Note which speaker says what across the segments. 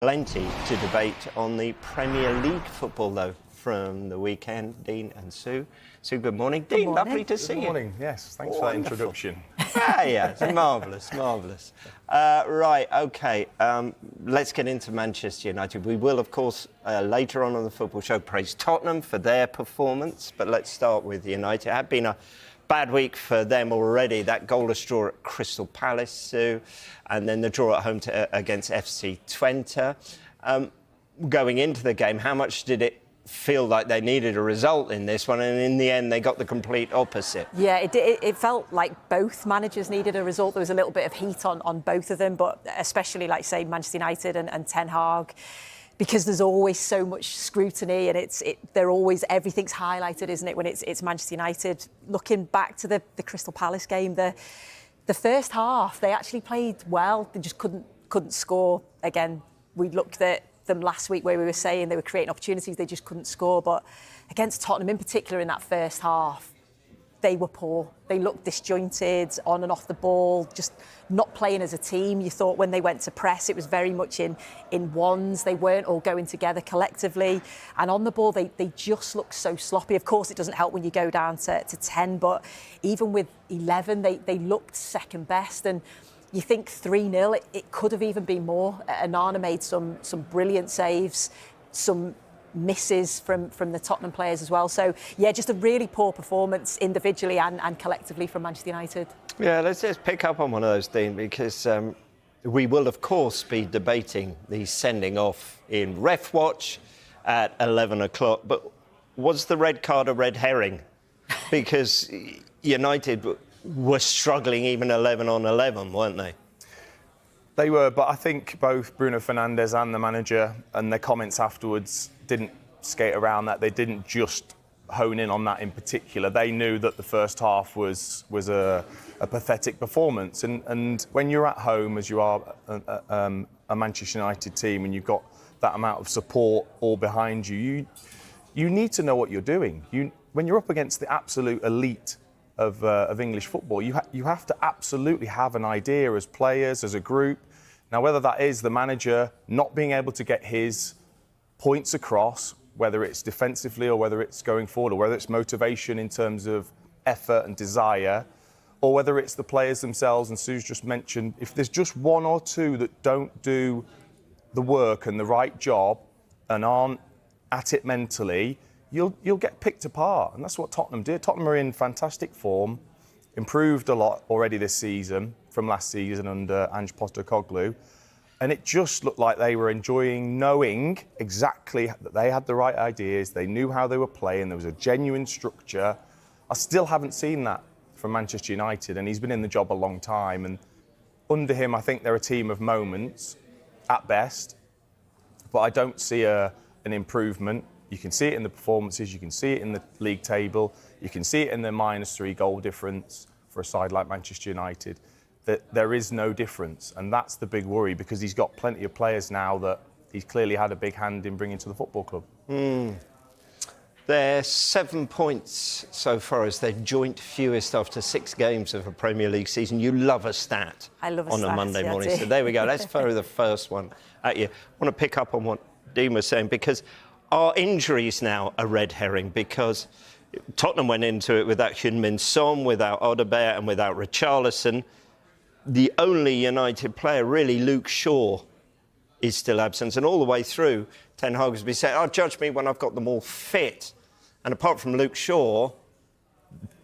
Speaker 1: Plenty to debate on the Premier League football, though, from the weekend. Dean and Sue. Sue, good morning.
Speaker 2: Good
Speaker 1: Dean,
Speaker 2: morning.
Speaker 1: lovely to see you.
Speaker 3: Good morning, yes. Thanks for that introduction.
Speaker 1: Yeah, it's marvellous, marvellous. Right, OK, let's get into Manchester United. We will, of course, later on the football show, praise Tottenham for their performance, but let's start with United. It had been a bad week for them already. That goalless draw at Crystal Palace, Sue, and then the draw at home against FC Twente. Going into the game, how much did it feel like they needed a result in this one? And in the end, they got the complete opposite.
Speaker 2: Yeah, it felt like both managers needed a result. There was a little bit of heat on both of them, but especially, like, say, Manchester United and Ten Hag, because there's always so much scrutiny and they're always, everything's highlighted, isn't it, when it's Manchester United. Looking back to the Crystal Palace game, the first half, they actually played well. They just couldn't score. Again, we looked at them last week where we were saying they were creating opportunities, they just couldn't score. But against Tottenham in particular in that first half, they were poor. They looked disjointed on and off the ball, just not playing as a team. You thought when they went to press, it was very much in ones. They weren't all going together collectively. And on the ball, they just looked so sloppy. Of course, it doesn't help when you go down to 10, but even with 11, they looked second best. And you think 3-0, it could have even been more. Onana made some brilliant saves, some misses from the Tottenham players as well. So, yeah, just a really poor performance individually and collectively from Manchester United.
Speaker 1: Yeah, let's just pick up on one of those, Dean, because we will, of course, be debating the sending off in Ref Watch at 11 o'clock. But was the red card a red herring? Because United were struggling even 11 on 11, weren't they?
Speaker 3: They were, but I think both Bruno Fernandes and the manager and their comments afterwards didn't skate around that. They didn't just hone in on that in particular. They knew that the first half was a pathetic performance. And when you're at home, as you are a Manchester United team, and you've got that amount of support all behind you, you need to know what you're doing. When you're up against the absolute elite of English football, you have to absolutely have an idea as players, as a group. Now, whether that is the manager not being able to get his points across, whether it's defensively or whether it's going forward, or whether it's motivation in terms of effort and desire, or whether it's the players themselves, and Sue's just mentioned, if there's just one or two that don't do the work and the right job and aren't at it mentally, you'll get picked apart. And that's what Tottenham did. Tottenham are in fantastic form, improved a lot already this season from last season under Ange Postecoglou. And it just looked like they were enjoying knowing exactly that they had the right ideas, they knew how they were playing, there was a genuine structure. I still haven't seen that from Manchester United, and he's been in the job a long time. And under him, I think they're a team of moments at best, but I don't see an improvement. You can see it in the performances, you can see it in the league table, you can see it in the -3 goal difference for a side like Manchester United. That there is no difference, and that's the big worry, because he's got plenty of players now that he's clearly had a big hand in bringing to the football club.
Speaker 1: They're 7 points so far as their joint fewest after 6 games of a Premier League season. You love a stat.
Speaker 2: I love a
Speaker 1: on
Speaker 2: stat,
Speaker 1: a Monday
Speaker 2: yeah,
Speaker 1: morning. So there we go. Let's throw the first one at you. I want to pick up on what Dean was saying, because our injuries now are red herring, because Tottenham went into it without Heung-min Son, without Odegaard and without Richarlison. The only United player, really, Luke Shaw, is still absent. And all the way through, Ten Hag has been saying, "Oh, judge me when I've got them all fit." And apart from Luke Shaw,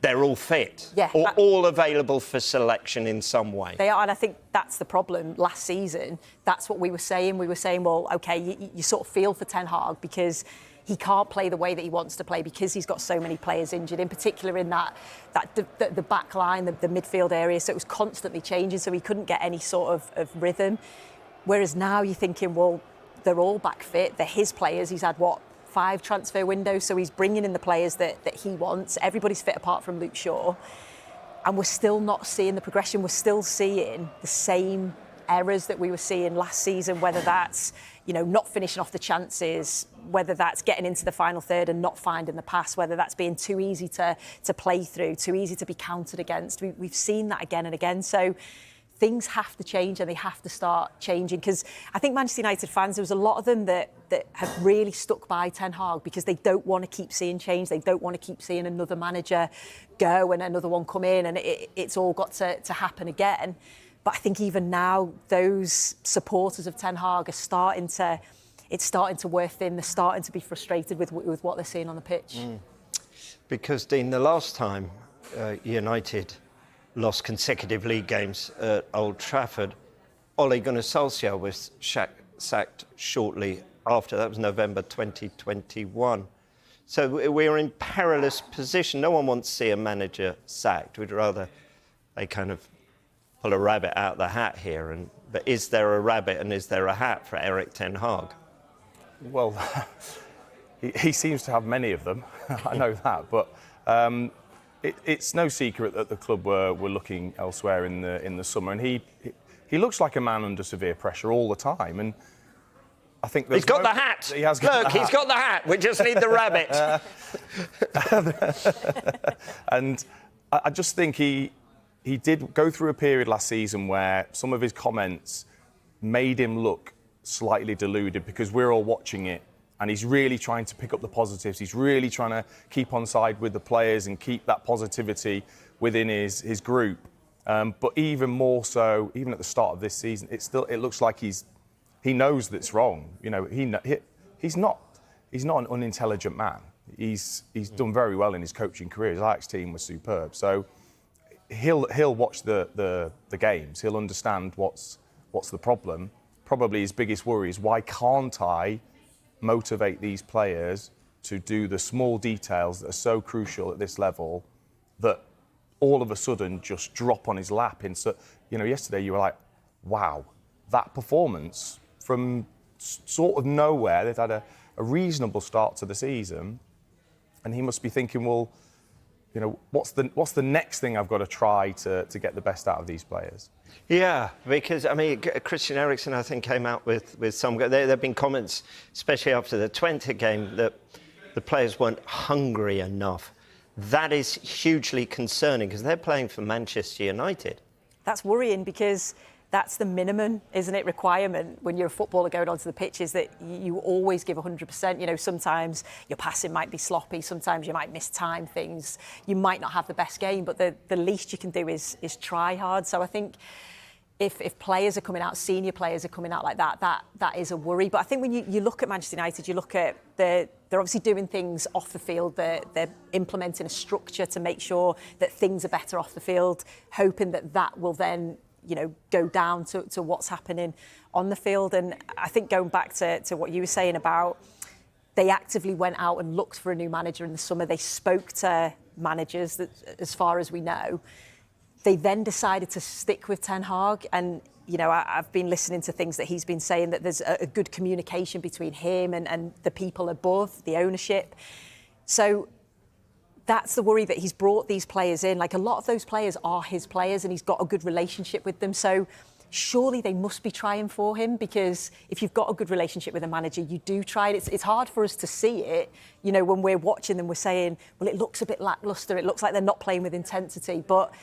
Speaker 1: they're all fit.
Speaker 2: Yeah,
Speaker 1: or all available for selection in some way.
Speaker 2: They are, and I think that's the problem. Last season, that's what we were saying. We were saying, well, OK, you sort of feel for Ten Hag because he can't play the way that he wants to play, because he's got so many players injured, in particular in the back line, the midfield area. So it was constantly changing, so he couldn't get any sort of rhythm. Whereas now you're thinking, well, they're all back fit. They're his players. He's had, 5 transfer windows, so he's bringing in the players that he wants. Everybody's fit apart from Luke Shaw. And we're still not seeing the progression. We're still seeing the same errors that we were seeing last season, whether that's, not finishing off the chances, whether that's getting into the final third and not finding the pass, whether that's being too easy to play through, too easy to be countered against. We've seen that again and again. So things have to change and they have to start changing. Because I think Manchester United fans, there was a lot of them that have really stuck by Ten Hag because they don't want to keep seeing change. They don't want to keep seeing another manager go and another one come in, and it's all got to happen again. But I think even now, those supporters of Ten Hag are starting to wear thin. They're starting to be frustrated with what they're seeing on the pitch.
Speaker 1: Because, Dean, the last time United lost consecutive league games at Old Trafford, Ole Gunnar Solskjaer was sacked shortly after. That was November 2021. So we're in perilous position. No one wants to see a manager sacked. We'd rather they kind of pull a rabbit out of the hat here. But is there a rabbit and is there a hat for Erik ten Hag?
Speaker 3: Well, he seems to have many of them. I know that, but it's no secret that the club were looking elsewhere in the summer, and he looks like a man under severe pressure all the time. And I think
Speaker 1: he's got the hat.
Speaker 3: He has got
Speaker 1: Look,
Speaker 3: the
Speaker 1: he's
Speaker 3: hat.
Speaker 1: got the hat. We just need the rabbit.
Speaker 3: And I just think he did go through a period last season where some of his comments made him look slightly deluded, because we're all watching it. And he's really trying to pick up the positives. He's really trying to keep on side with the players and keep that positivity within his group. But even more so, even at the start of this season, it looks like he knows that's wrong. You know, he's not an unintelligent man. He's done very well in his coaching career. His Ajax team was superb. So he'll watch the games. He'll understand what's the problem. Probably his biggest worry is, why can't I motivate these players to do the small details that are so crucial at this level that all of a sudden just drop on his lap. Yesterday you were like, wow, that performance from sort of nowhere. They've had a reasonable start to the season, and he must be thinking, well, you know, what's the next thing I've got to try to get the best out of these players?
Speaker 1: Yeah, because, I mean, Christian Eriksen, I think, came out with some... There have been comments, especially after the Twente game, that the players weren't hungry enough. That is hugely concerning, because they're playing for Manchester United.
Speaker 2: That's worrying, because that's the minimum, isn't it, requirement when you're a footballer going onto the pitch, is that you always give 100%. You know, sometimes your passing might be sloppy, sometimes you might mistime things, you might not have the best game, but the least you can do is try hard. So I think if players are coming out, senior players are coming out like that is a worry. But I think when you look at Manchester United, you look at they're obviously doing things off the field. They're implementing a structure to make sure that things are better off the field, hoping that will then, you know, go down to what's happening on the field. And I think going back to what you were saying about, they actively went out and looked for a new manager in the summer. They spoke to managers, that, as far as we know. They then decided to stick with Ten Hag. And, you know, I've been listening to things that he's been saying, that there's a good communication between him and the people above, the ownership. So that's the worry, that he's brought these players in. Like, a lot of those players are his players, and he's got a good relationship with them. So surely they must be trying for him, because if you've got a good relationship with a manager, you do try it. It's hard for us to see it. You know, when we're watching them, we're saying, well, it looks a bit lacklustre. It looks like they're not playing with intensity. But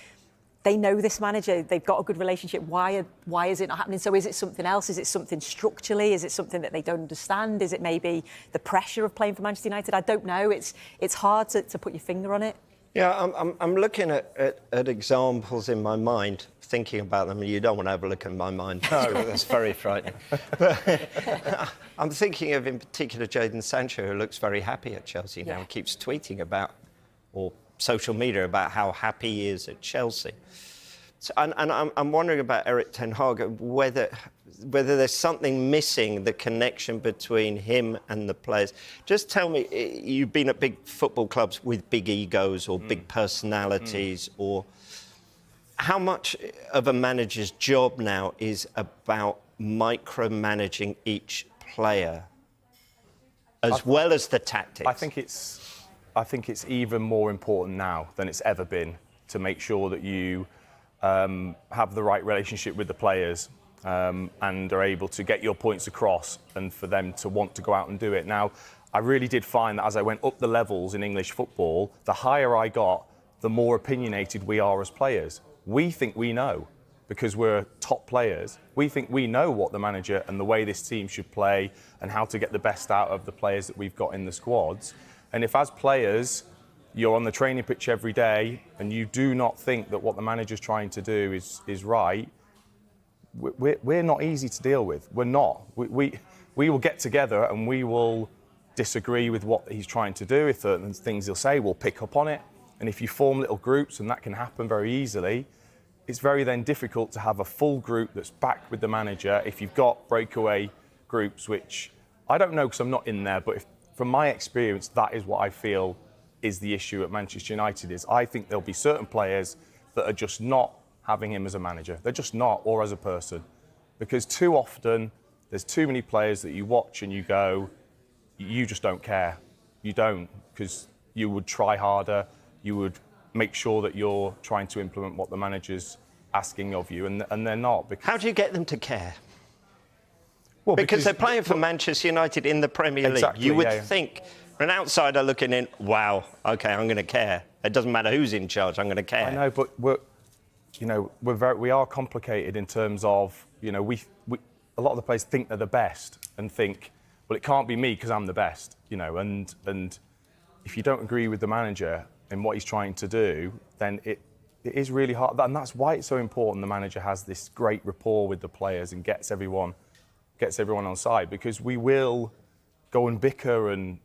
Speaker 2: they know this manager. They've got a good relationship. Why is it not happening? So is it something else? Is it something structurally? Is it something that they don't understand? Is it maybe the pressure of playing for Manchester United? I don't know. It's hard to put your finger on it.
Speaker 1: Yeah, I'm looking at examples in my mind, thinking about them, and you don't want to have a look in my mind. No, that's very frightening. But I'm thinking of, in particular, Jadon Sancho, who looks very happy at Chelsea now, and keeps tweeting about, or social media, about how happy he is at Chelsea. So, and I'm wondering about Erik ten Hag, whether there's something missing, the connection between him and the players. Just tell me, you've been at big football clubs with big egos or big personalities, or how much of a manager's job now is about micromanaging each player as well as the tactics?
Speaker 3: I think it's even more important now than it's ever been to make sure that you have the right relationship with the players and are able to get your points across, and for them to want to go out and do it. Now, I really did find that as I went up the levels in English football, the higher I got, the more opinionated we are as players. We think we know, because we're top players. We think we know what the manager and the way this team should play and how to get the best out of the players that we've got in the squads. And if as players, you're on the training pitch every day and you do not think that what the manager's trying to do is right, we're not easy to deal with. We're not. We will get together and we will disagree with what he's trying to do. If there's things he'll say, we'll pick up on it. And if you form little groups, and that can happen very easily, it's very then difficult to have a full group that's backed with the manager if you've got breakaway groups, which I don't know because I'm not in there, but from my experience, that is what I feel is the issue at Manchester United. Is I think there'll be certain players that are just not having him as a manager. They're just not, or as a person. Because too often, there's too many players that you watch and you go, you just don't care. You don't, because you would try harder, you would make sure that you're trying to implement what the manager's asking of you, and they're not.
Speaker 1: How do you get them to care?
Speaker 3: Well,
Speaker 1: because they're playing for Manchester United in the Premier League.
Speaker 3: Exactly,
Speaker 1: You would think, an outsider looking in, wow, OK, I'm going to care. It doesn't matter who's in charge, I'm going to care.
Speaker 3: I know, but we are complicated in terms of, a lot of the players think they're the best and think, well, it can't be me because I'm the best, and if you don't agree with the manager and what he's trying to do, then it is really hard. And that's why it's so important the manager has this great rapport with the players and gets everyone on side, because we will go and bicker and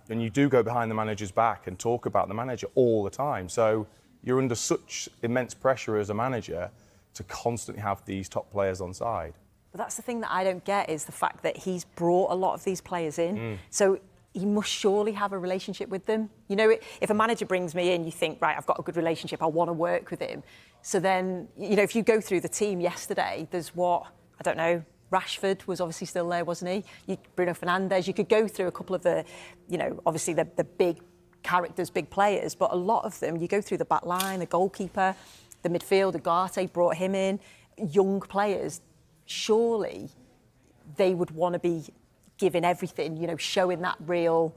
Speaker 3: you do go behind the manager's back and talk about the manager all the time. So you're under such immense pressure as a manager to constantly have these top players on side.
Speaker 2: But that's the thing that I don't get, is the fact that he's brought a lot of these players in. So he must surely have a relationship with them. If a manager brings me in, you think, right, I've got a good relationship, I want to work with him. So then, if you go through the team yesterday, there's Rashford was obviously still there, wasn't he? Bruno Fernandes, you could go through a couple of the, obviously the big characters, big players, but a lot of them, you go through the back line, the goalkeeper, the midfield, Ugarte brought him in, young players. Surely they would want to be giving everything, showing that real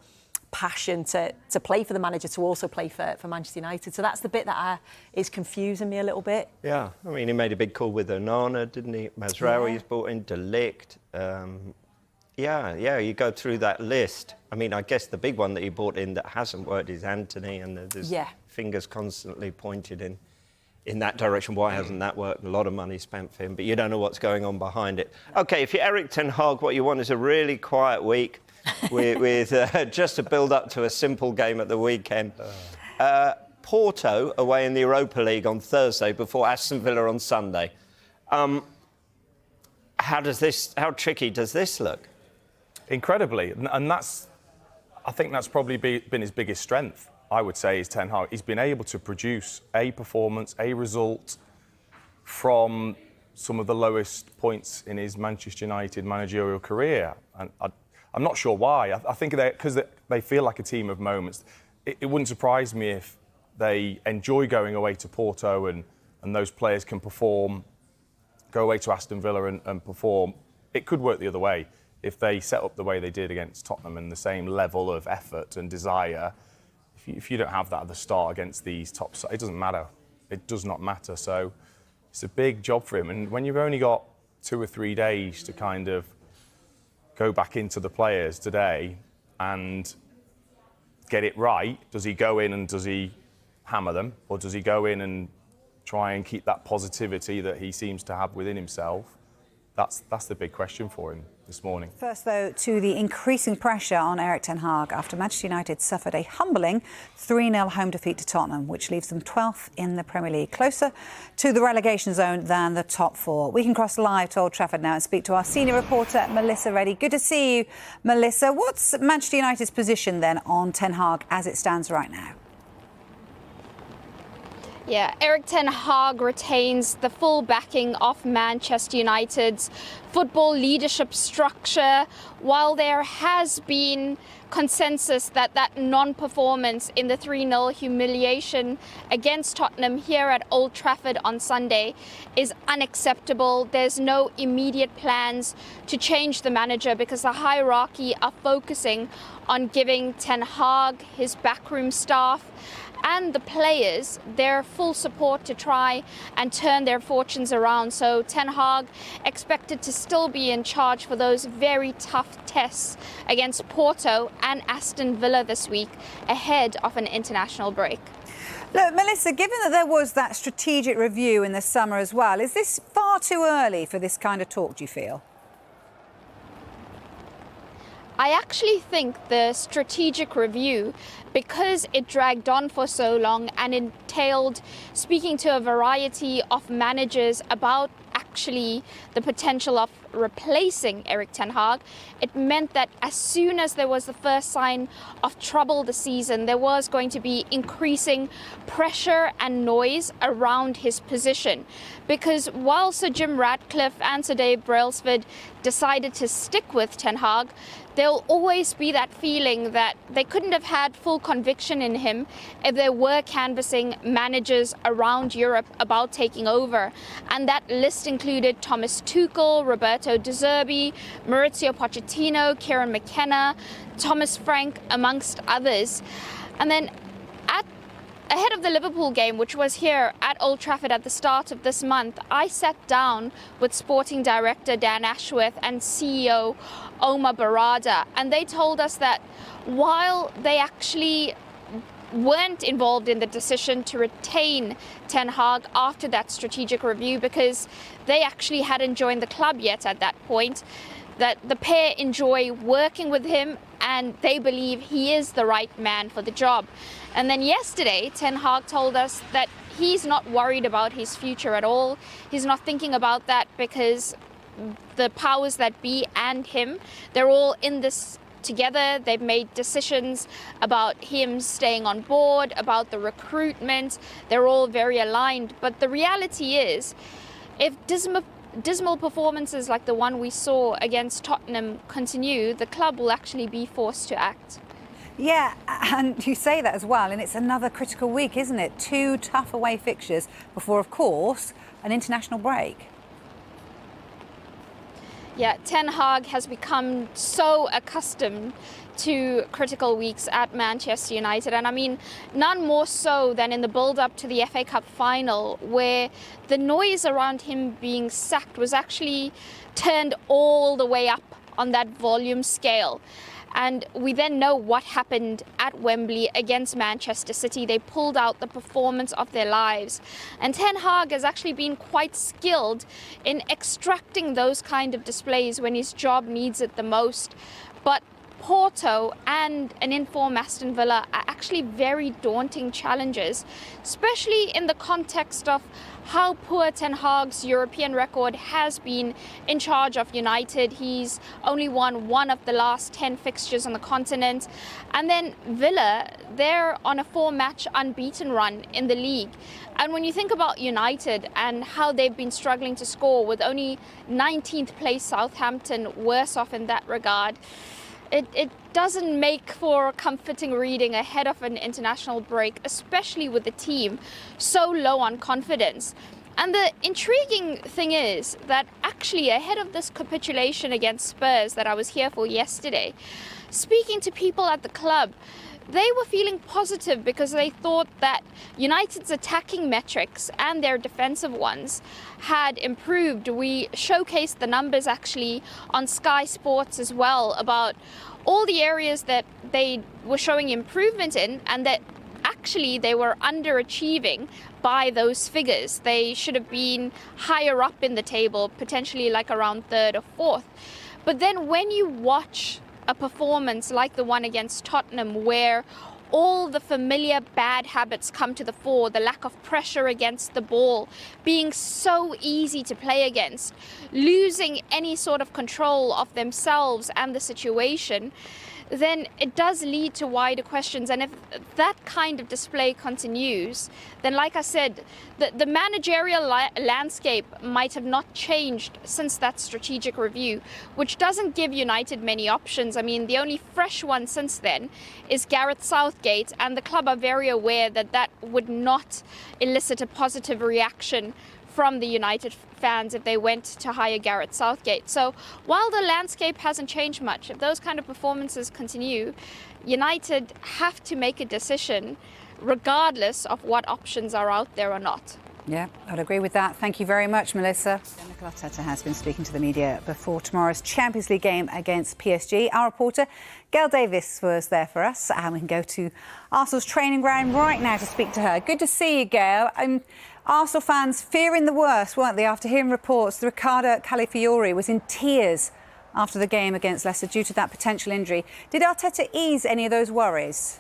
Speaker 2: passion to play for the manager, to also play for Manchester United. So that's the bit that is confusing me a little bit.
Speaker 1: Yeah, I mean, he made a big call with Onana, didn't he? Mazraoui's brought in, De Ligt. You go through that list. I mean, I guess the big one that he brought in that hasn't worked is Anthony, and there's fingers constantly pointed in that direction. Why hasn't that worked? A lot of money spent for him, but you don't know what's going on behind it. OK, if you're Erik ten Hag, what you want is a really quiet week with just a build-up to a simple game at the weekend. Porto away in the Europa League on Thursday before Aston Villa on Sunday. How tricky does this look?
Speaker 3: Incredibly, and I think that's probably been his biggest strength. I would say is Ten Hag. He's been able to produce a performance, a result from some of the lowest points in his Manchester United managerial career. And I'm not sure why. I think because they feel like a team of moments. It wouldn't surprise me if they enjoy going away to Porto and those players can perform, go away to Aston Villa and perform. It could work the other way. If they set up the way they did against Tottenham and the same level of effort and desire, if you don't have that at the start against these top sides, it doesn't matter. It does not matter. So it's a big job for him. And when you've only got 2 or 3 days to kind of go back into the players today and get it right, does he go in and does he hammer them? Or does he go in and try and keep that positivity that he seems to have within himself? That's the big question for him this morning.
Speaker 4: First, though, to the increasing pressure on Erik ten Hag after Manchester United suffered a humbling 3-0 home defeat to Tottenham, which leaves them 12th in the Premier League, closer to the relegation zone than the top 4. We can cross live to Old Trafford now and speak to our senior reporter, Melissa Reddy. Good to see you, Melissa. What's Manchester United's position then on Ten Hag as it stands right now?
Speaker 5: Yeah, Erik ten Hag retains the full backing of Manchester United's football leadership structure, while there has been consensus that non-performance in the 3-0 humiliation against Tottenham here at Old Trafford on Sunday is unacceptable. There's no immediate plans to change the manager because the hierarchy are focusing on giving Ten Hag, his backroom staff, and the players their full support to try and turn their fortunes around. So Ten Hag expected to still be in charge for those very tough tests against Porto and Aston Villa this week ahead of an international break.
Speaker 4: Look, Melissa, given that there was that strategic review in the summer as well, is this far too early for this kind of talk, do you feel?
Speaker 5: I actually think the strategic review, because it dragged on for so long and entailed speaking to a variety of managers about actually the potential of replacing Erik ten Hag, it meant that as soon as there was the first sign of trouble this season, there was going to be increasing pressure and noise around his position. Because while Sir Jim Ratcliffe and Sir Dave Brailsford decided to stick with Ten Hag, there'll always be that feeling that they couldn't have had full conviction in him if they were canvassing managers around Europe about taking over. And that list included Thomas Tuchel, Roberto De Zerbi, Maurizio Pochettino, Kieran McKenna, Thomas Frank, amongst others. And then ahead of the Liverpool game, which was here at Old Trafford at the start of this month, I sat down with Sporting Director Dan Ashworth and CEO Omar Barada, and they told us that while they actually weren't involved in the decision to retain Ten Hag after that strategic review, because they actually hadn't joined the club yet at that point, that the pair enjoy working with him and they believe he is the right man for the job. And then yesterday, Ten Hag told us that he's not worried about his future at all. He's not thinking about that because the powers that be and him, they're all in this together. They've made decisions about him staying on board, about the recruitment. They're all very aligned. But the reality is, if dismal performances like the one we saw against Tottenham continue, the club will actually be forced to act.
Speaker 4: Yeah, and you say that as well, and it's another critical week, isn't it? 2 tough away fixtures before, of course, an international break.
Speaker 5: Yeah, Ten Hag has become so accustomed to critical weeks at Manchester United, and I mean, none more so than in the build-up to the FA Cup final, where the noise around him being sacked was actually turned all the way up on that volume scale. And we then know what happened at Wembley against Manchester City. They pulled out the performance of their lives. And Ten Hag has actually been quite skilled in extracting those kind of displays when his job needs it the most. But Porto and an informed Aston Villa are actually very daunting challenges, especially in the context of how poor Ten Hag's European record has been in charge of United. He's only won 1 of the last 10 fixtures on the continent. And then Villa, they're on a 4-match unbeaten run in the league. And when you think about United and how they've been struggling to score, with only 19th place Southampton worse off in that regard, it doesn't make for comforting reading ahead of an international break, especially with the team so low on confidence. And the intriguing thing is that actually ahead of this capitulation against Spurs that I was here for yesterday, speaking to people at the club, they were feeling positive because they thought that United's attacking metrics and their defensive ones had improved. We showcased the numbers actually on Sky Sports as well about all the areas that they were showing improvement in, and that actually they were underachieving by those figures. They should have been higher up in the table, potentially like around 3rd or 4th. But then when you watch a performance like the one against Tottenham, where all the familiar bad habits come to the fore, the lack of pressure against the ball, being so easy to play against, losing any sort of control of themselves and the situation, then it does lead to wider questions. And if that kind of display continues, then like I said, the managerial landscape might have not changed since that strategic review, which doesn't give United many options. I mean, the only fresh one since then is Gareth Southgate, and the club are very aware that that would not elicit a positive reaction from the United fans if they went to hire Gareth Southgate. So while the landscape hasn't changed much, if those kind of performances continue, United have to make a decision regardless of what options are out there or not.
Speaker 4: Yeah, I'd agree with that. Thank you very much, Melissa. Mikel Arteta has been speaking to the media before tomorrow's Champions League game against PSG. Our reporter, Gail Davis, was there for us, and we can go to Arsenal's training ground right now to speak to her. Good to see you, Gail. Arsenal fans fearing the worst, weren't they, after hearing reports that Riccardo Calafiori was in tears after the game against Leicester due to that potential injury. Did Arteta ease any of those worries?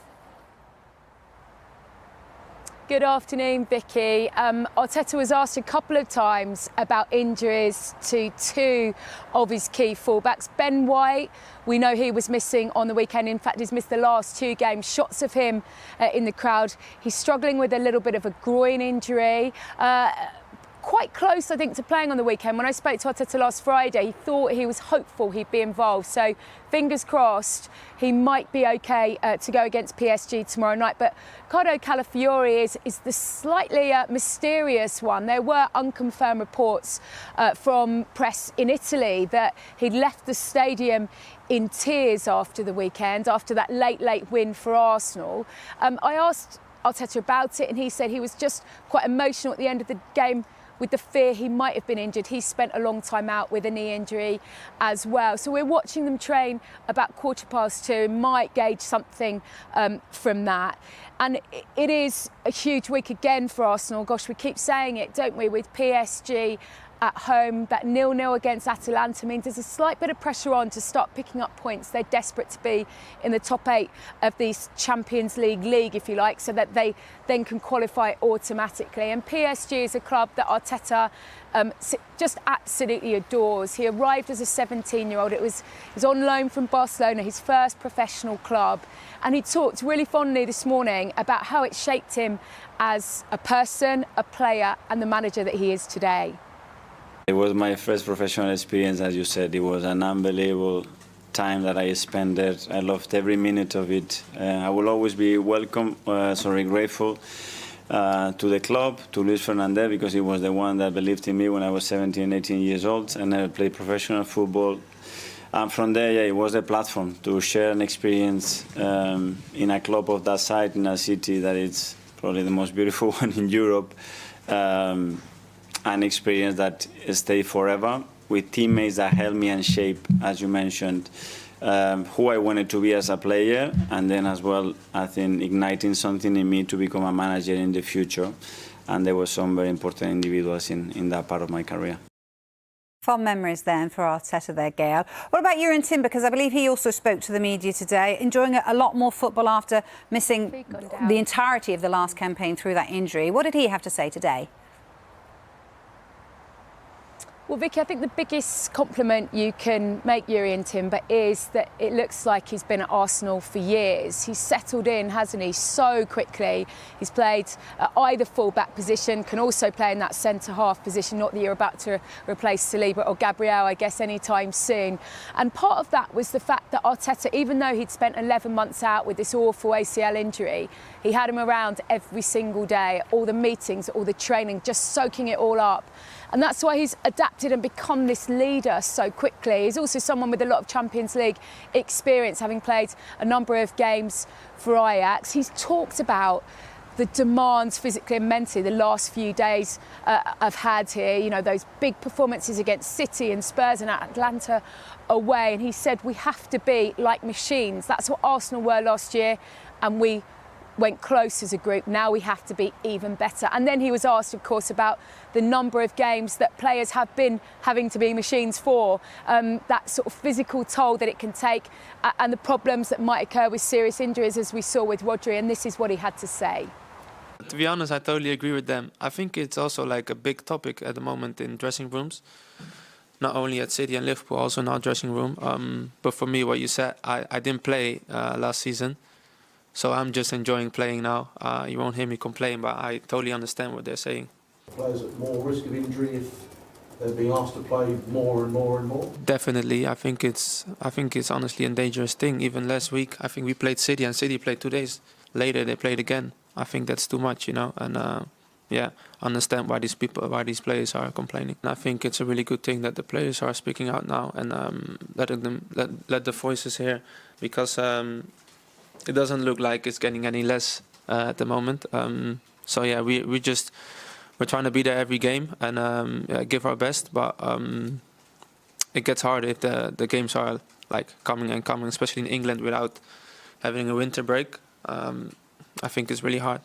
Speaker 6: Good afternoon, Vicky. Arteta was asked a couple of times about injuries to two of his key fullbacks. Ben White, we know he was missing on the weekend. In fact, he's missed the last two games. Shots of him in the crowd. He's struggling with a little bit of a groin injury. Quite close, I think, to playing on the weekend. When I spoke to Arteta last Friday, he thought he was hopeful he'd be involved. So fingers crossed he might be OK to go against PSG tomorrow night. But Riccardo Calafiori is the slightly mysterious one. There were unconfirmed reports from press in Italy that he'd left the stadium in tears after the weekend, after that late win for Arsenal. I asked Arteta about it, and he said he was just quite emotional at the end of the game with the fear he might have been injured. He spent a long time out with a knee injury as well. So we're watching them train about 2:15, might gauge something from that. And it is a huge week again for Arsenal. Gosh, we keep saying it, don't we, with PSG at home. That 0-0 against Atalanta means there's a slight bit of pressure on to start picking up points. They're desperate to be in the top 8 of this Champions League, if you like, so that they then can qualify automatically. And PSG is a club that Arteta just absolutely adores. He arrived as a 17-year-old. He was on loan from Barcelona, his first professional club. And he talked really fondly this morning about how it shaped him as a person, a player, and the manager that he is today.
Speaker 7: It was my first professional experience, as you said. It was an unbelievable time that I spent there. I loved every minute of it. I will always be grateful to the club, to Luis Fernandez, because he was the one that believed in me when I was 17, 18 years old, and I played professional football. And from there, yeah, it was a platform to share an experience in a club of that size, in a city that is probably the most beautiful one in Europe. An experience that stayed forever, with teammates that helped me and shape, as you mentioned, who I wanted to be as a player, and then as well, I think, igniting something in me to become a manager in the future. And there were some very important individuals in that part of my career.
Speaker 4: Fond memories then for Arteta there, Gail. What about you and Tim? Because I believe he also spoke to the media today, enjoying a lot more football after missing the entirety of the last campaign through that injury. What did he have to say today?
Speaker 6: Well, Vicky, I think the biggest compliment you can make Jurrien Timber is that it looks like he's been at Arsenal for years. He's settled in, hasn't he, so quickly. He's played at either full-back position, can also play in that centre-half position, not that you're about to replace Saliba or Gabriel, I guess, anytime soon. And part of that was the fact that Arteta, even though he'd spent 11 months out with this awful ACL injury, he had him around every single day, all the meetings, all the training, just soaking it all up. And that's why he's adapted and become this leader so quickly. He's also someone with a lot of Champions League experience, having played a number of games for Ajax. He's talked about the demands physically and mentally the last few days I've had here. You know, those big performances against City and Spurs and Atlanta away. And he said we have to be like machines. That's what Arsenal were last year, and we went close as a group. Now we have to be even better. And then he was asked, of course, about the number of games that players have been having to be machines for, that sort of physical toll that it can take, and the problems that might occur with serious injuries, as we saw with Rodri. And this is what he had to say.
Speaker 8: To be honest, I totally agree with them. I think it's also like a big topic at the moment in dressing rooms. Not only at City and Liverpool, also in our dressing room. But for me, what you said, I didn't play last season. So I'm just enjoying playing now. You won't hear me complain, but I totally understand what they're saying.
Speaker 9: Players at more risk of injury if they're being asked to play more and more and more?
Speaker 8: Definitely. I think it's honestly a dangerous thing. Even last week, I think we played City, and City played 2 days later. They played again. I think that's too much, you know. And understand why these players are complaining. And I think it's a really good thing that the players are speaking out now and let the voices hear, because it doesn't look like it's getting any less at the moment. So yeah, we're trying to be there every game and give our best, but it gets hard if the games are like coming and coming, especially in England without having a winter break. I think it's really hard.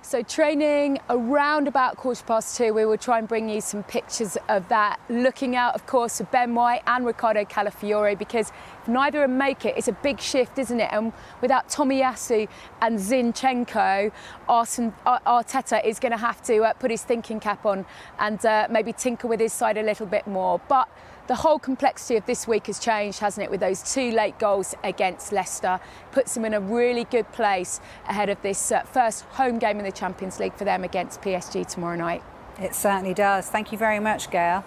Speaker 6: So training around about 2:15, we will try and bring you some pictures of that. Looking out, of course, for Ben White and Riccardo Calafiore, because if neither of them make it, it's a big shift, isn't it? And without Tomiyasu and Zinchenko, Arteta is going to have to put his thinking cap on and maybe tinker with his side a little bit more. But the whole complexity of this week has changed, hasn't it, with those 2 late goals against Leicester. Puts them in a really good place ahead of this first home game in the Champions League for them against PSG tomorrow night.
Speaker 4: It certainly does. Thank you very much, Gail.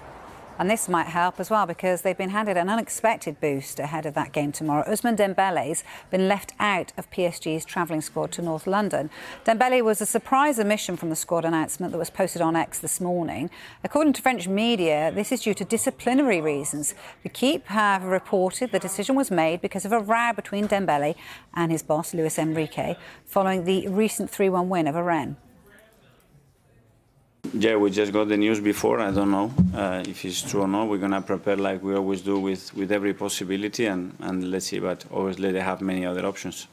Speaker 4: And this might help as well, because they've been handed an unexpected boost ahead of that game tomorrow. Ousmane Dembele's been left out of PSG's travelling squad to North London. Dembele was a surprise omission from the squad announcement that was posted on X this morning. According to French media, this is due to disciplinary reasons. L'Équipe have reported the decision was made because of a row between Dembele and his boss, Luis Enrique, following the recent 3-1 win over Rennes.
Speaker 7: Yeah, we just got the news before. I don't know if it's true or not. We're going to prepare like we always do with every possibility, and let's see. But obviously they have many other options.